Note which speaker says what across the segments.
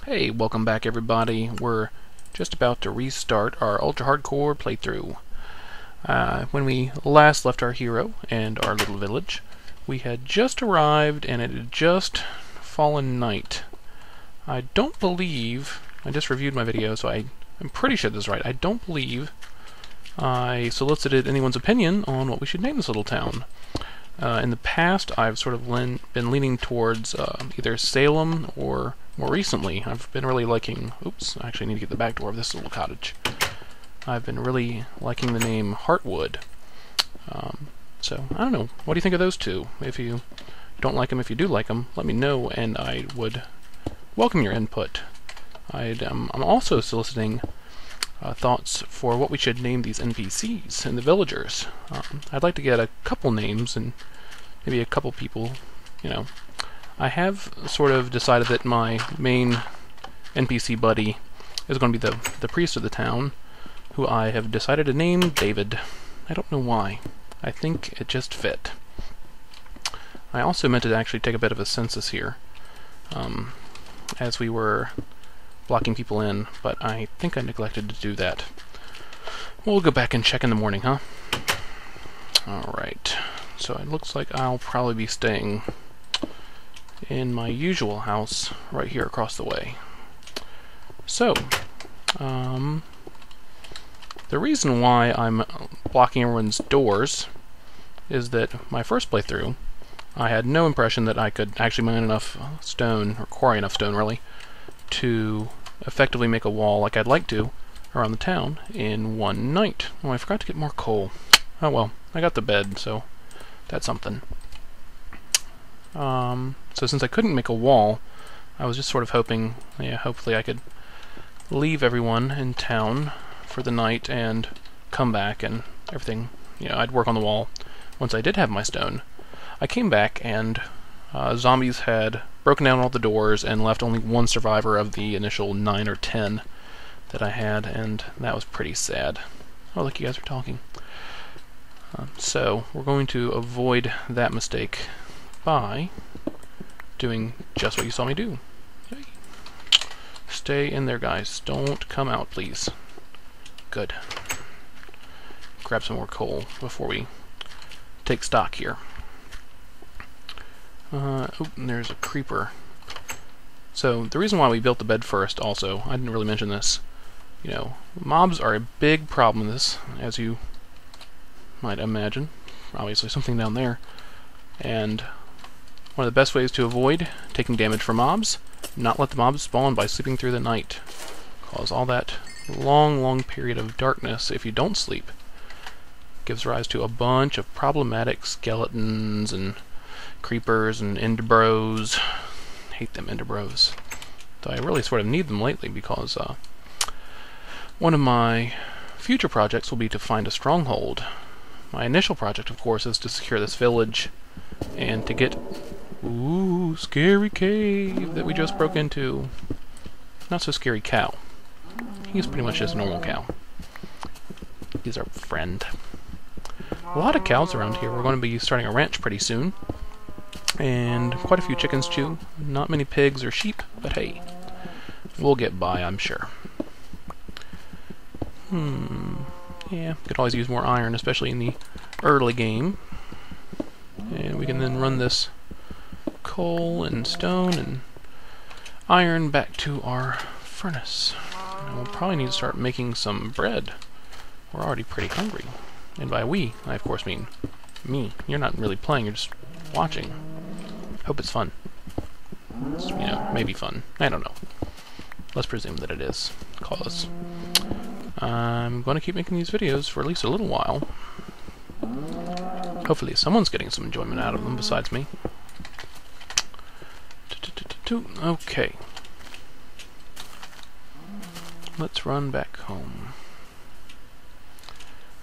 Speaker 1: Hey, welcome back everybody. We're just about to restart our Ultra Hardcore playthrough. When we last left our hero and our little village, we had just arrived and it had just fallen night. I don't believe, I just reviewed my video, so I'm pretty sure this is right. I don't believe I solicited anyone's opinion on what we should name this little town. In the past, I've sort of been leaning towards either Salem or, more recently, I've been really liking... Oops, I actually need to get the back door of this little cottage. I've been really liking the name Heartwood. So, I don't know. What do you think of those two? If you don't like them, if you do like them, let me know, and I would welcome your input. I'm also soliciting thoughts for what we should name these NPCs and the villagers. I'd like to get a couple names and maybe a couple people, you know. I have sort of decided that my main NPC buddy is going to be the priest of the town, who I have decided to name David. I don't know why. I think it just fit. I also meant to actually take a bit of a census here, as we were blocking people in, but I think I neglected to do that. We'll go back and check in the morning, huh? Alright, so it looks like I'll probably be staying in my usual house right here across the way. So, the reason why I'm blocking everyone's doors is that my first playthrough, I had no impression that I could actually mine enough stone, or quarry enough stone really, to effectively make a wall like I'd like to around the town in one night. Oh, I forgot to get more coal. Oh well, I got the bed, so that's something. So since I couldn't make a wall, I was just sort of hoping, yeah, hopefully I could leave everyone in town for the night and come back and everything, you know, I'd work on the wall once I did have my stone. I came back and zombies had broken down all the doors and left only one survivor of the initial 9 or 10 that I had, and that was pretty sad. Oh, look, you guys are talking. So, we're going to avoid that mistake by doing just what you saw me do. Yay. Stay in there, guys. Don't come out, please. Good. Grab some more coal before we take stock here. Oh, and there's a creeper. So, the reason why we built the bed first, also, I didn't really mention this. You know, mobs are a big problem in this, as you might imagine. Obviously, something down there. And one of the best ways to avoid taking damage from mobs, not let the mobs spawn by sleeping through the night. Cause all that long period of darkness, if you don't sleep, gives rise to a bunch of problematic skeletons and creepers and enderbros. Hate them enderbros. Though I really sort of need them lately because one of my future projects will be to find a stronghold. My initial project, of course, is to secure this village and to get... Ooh, scary cave that we just broke into. Not so scary cow. He's pretty much just a normal cow. He's our friend. A lot of cows around here. We're going to be starting a ranch pretty soon. And quite a few chickens too. Not many pigs or sheep, but hey, we'll get by, I'm sure. Yeah, could always use more iron, especially in the early game. And we can then run this coal and stone and iron back to our furnace. And we'll probably need to start making some bread. We're already pretty hungry. And by we, I of course mean me. You're not really playing, you're just watching. Hope it's fun. It's, you know, maybe fun. I don't know. Let's presume that it is, cause I'm going to keep making these videos for at least a little while. Hopefully someone's getting some enjoyment out of them besides me. Okay. Let's run back home.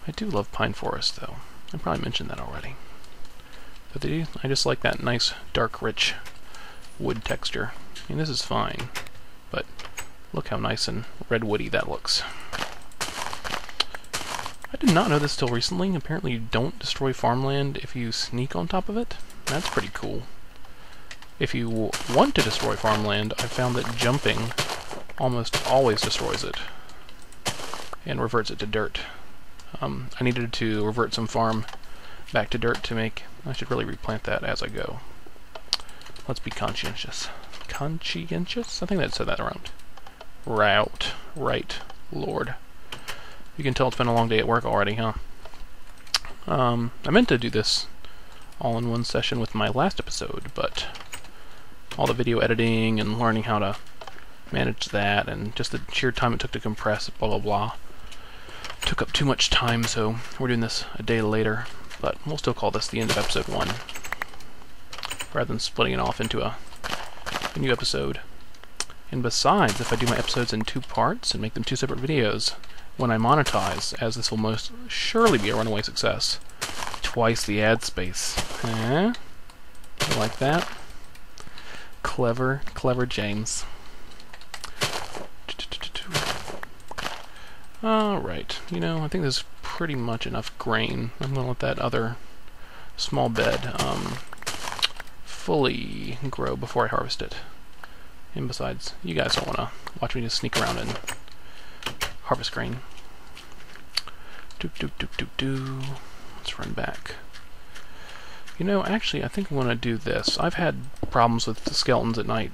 Speaker 1: I do love pine forest, though. I probably mentioned that already. But I just like that nice, dark, rich wood texture. I mean, this is fine, but look how nice and redwoody that looks. I did not know this till recently. Apparently you don't destroy farmland if you sneak on top of it. That's pretty cool. If you want to destroy farmland, I found that jumping almost always destroys it and reverts it to dirt. I needed to revert some farm back to dirt to make... I should really replant that as I go. Let's be conscientious. Conscientious? I think that said that around. Right. Lord. You can tell it's been a long day at work already, huh? I meant to do this all in one session with my last episode, but all the video editing and learning how to manage that and just the sheer time it took to compress, blah blah blah, took up too much time, so we're doing this a day later, but we'll still call this the end of episode 1 rather than splitting it off into a new episode. And besides, if I do my episodes in 2 parts and make them 2 separate videos, when I monetize, as this will most surely be a runaway success, twice the ad space. You like that? Clever James. Alright, you know, I think there's pretty much enough grain. I'm gonna let that other small bed fully grow before I harvest it. And besides, you guys don't want to watch me just sneak around and harvest grain. Let's run back. You know, actually, I think I'm going to do this. I've had problems with the skeletons at night,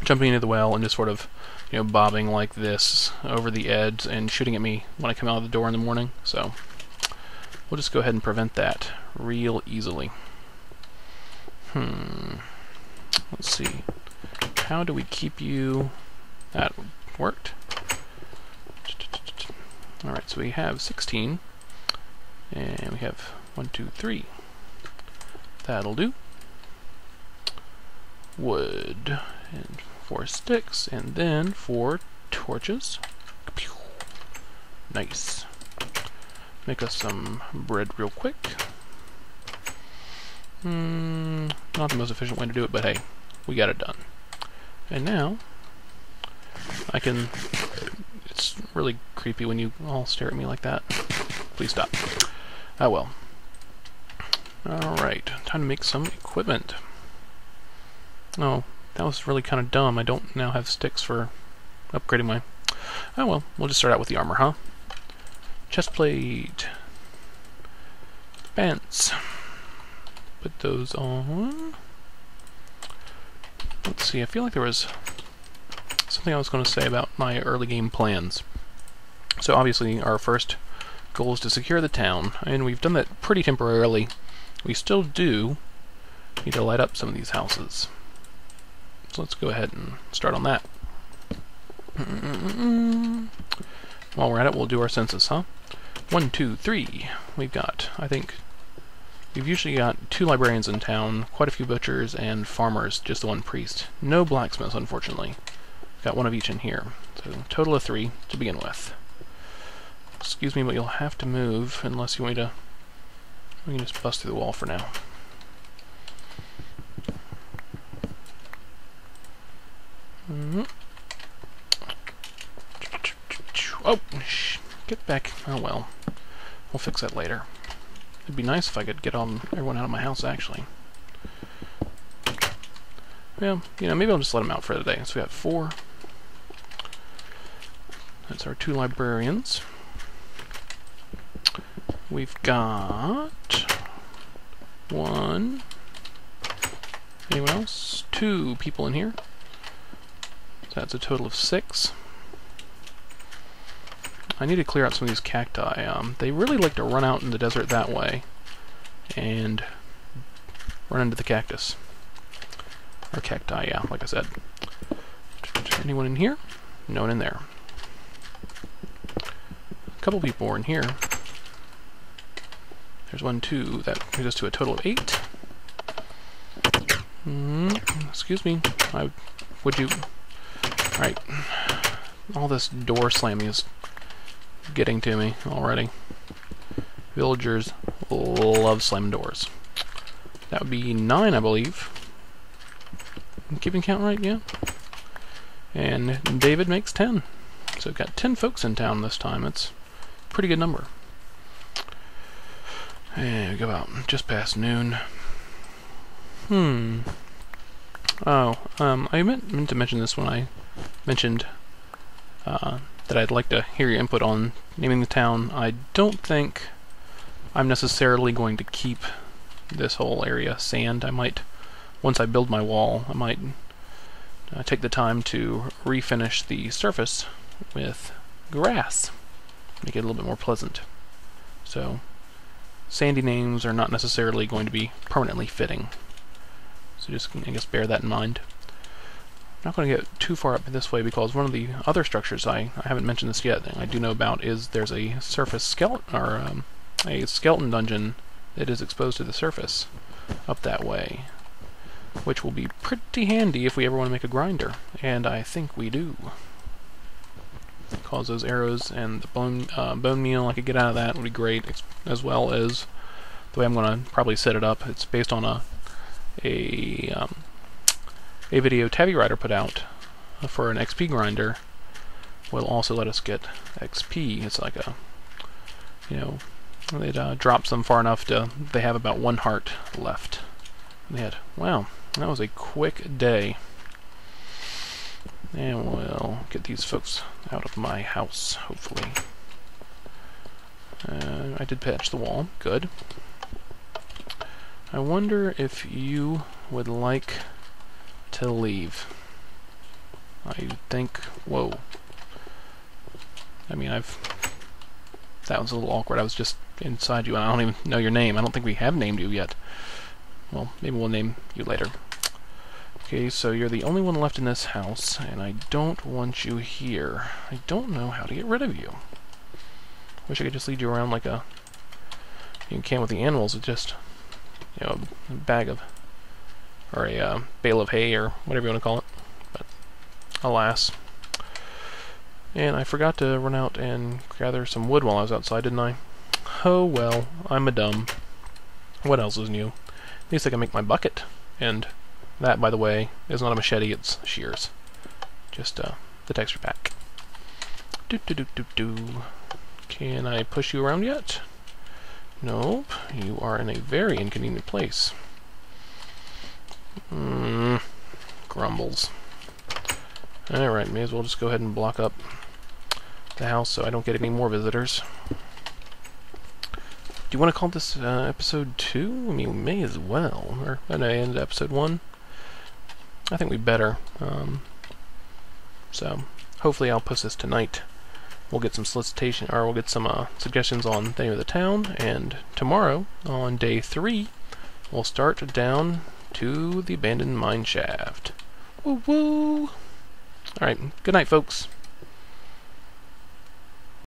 Speaker 1: jumping into the well and just sort of, you know, bobbing like this over the edge and shooting at me when I come out of the door in the morning. So we'll just go ahead and prevent that real easily. Let's see. How do we keep you... That worked. Alright, so we have 16. And we have 1, 2, 3. That'll do. Wood. And 4 sticks. And then 4 torches. Nice. Make us some bread real quick. Not the most efficient way to do it, but hey, we got it done. And now, I can... It's really creepy when you all stare at me like that. Please stop. Oh well. Alright, time to make some equipment. Oh, that was really kind of dumb. I don't now have sticks for upgrading my... Oh well, we'll just start out with the armor, huh? Chestplate. Pants. Put those on. Let's see, I feel like there was something I was going to say about my early game plans. So obviously our first goal is to secure the town, and we've done that pretty temporarily. We still do need to light up some of these houses. So let's go ahead and start on that. While we're at it, we'll do our census, huh? 1, 2, 3. We've got, I think, we've usually got 2 librarians in town, quite a few butchers, and farmers, just the 1 priest. No blacksmiths, unfortunately. Got 1 of each in here. So total of 3 to begin with. Excuse me, but you'll have to move unless you want me to... We can just bust through the wall for now. Oh! Get back. Oh well. We'll fix that later. It'd be nice if I could get everyone out of my house, actually. Well, you know, maybe I'll just let them out for the day. So we got 4. That's our 2 librarians. We've got 1. Anyone else? 2 people in here. So that's a total of 6. I need to clear out some of these cacti. They really like to run out in the desert that way and run into the cactus. Or cacti, yeah, like I said. Anyone in here? No one in there. A couple people were in here. There's 1, 2. That brings us to a total of 8. Excuse me. Would you... Alright. All this door slamming is getting to me already. Villagers love slamming doors. That would be 9, I believe. I'm keeping count right, yeah. And David makes 10. So we've got 10 folks in town this time. It's a pretty good number. And we go out just past noon. Oh, I meant to mention this when I mentioned that I'd like to hear your input on naming the town. I don't think I'm necessarily going to keep this whole area sand. I might, once I build my wall, I might take the time to refinish the surface with grass, make it a little bit more pleasant. So sandy names are not necessarily going to be permanently fitting. So just, I guess, bear that in mind. I'm not going to get too far up this way because one of the other structures, I haven't mentioned this yet, I do know about, is there's a surface skeleton, or a skeleton dungeon that is exposed to the surface up that way, which will be pretty handy if we ever want to make a grinder, and I think we do. Because those arrows and the bone meal I could get out of that would be great, as well as the way I'm going to probably set it up. It's based on a video Tabby Rider put out for an XP grinder. Will also let us get XP. It's like a, it drops them far enough to, they have about 1 heart left. And they had, wow, that was a quick day. And we'll get these folks out of my house, hopefully. I did patch the wall, good. I wonder if you would like to leave. I think, whoa. I mean, that was a little awkward. I was just inside you and I don't even know your name. I don't think we have named you yet. Well, maybe we'll name you later. Okay, so you're the only one left in this house, and I don't want you here. I don't know how to get rid of you. Wish I could just lead you around like you can with the animals, with just, a bag of, or a bale of hay, or whatever you want to call it. But, alas. And I forgot to run out and gather some wood while I was outside, didn't I? Oh well, I'm a dumb. What else is new? At least I can make my bucket, and that, by the way, is not a machete, it's shears. Just the texture pack. Can I push you around yet? Nope, you are in a very inconvenient place. Grumbles. Alright, may as well just go ahead and block up the house so I don't get any more visitors. Do you want to call this episode 2? I mean, we may as well. Or, no, end episode 1. I think we better. So, hopefully I'll post this tonight. We'll get some solicitation, or we'll get some suggestions on the name of the town, and tomorrow, on day 3, we'll start down to the abandoned mine shaft. Woo woo! Alright, good night, folks.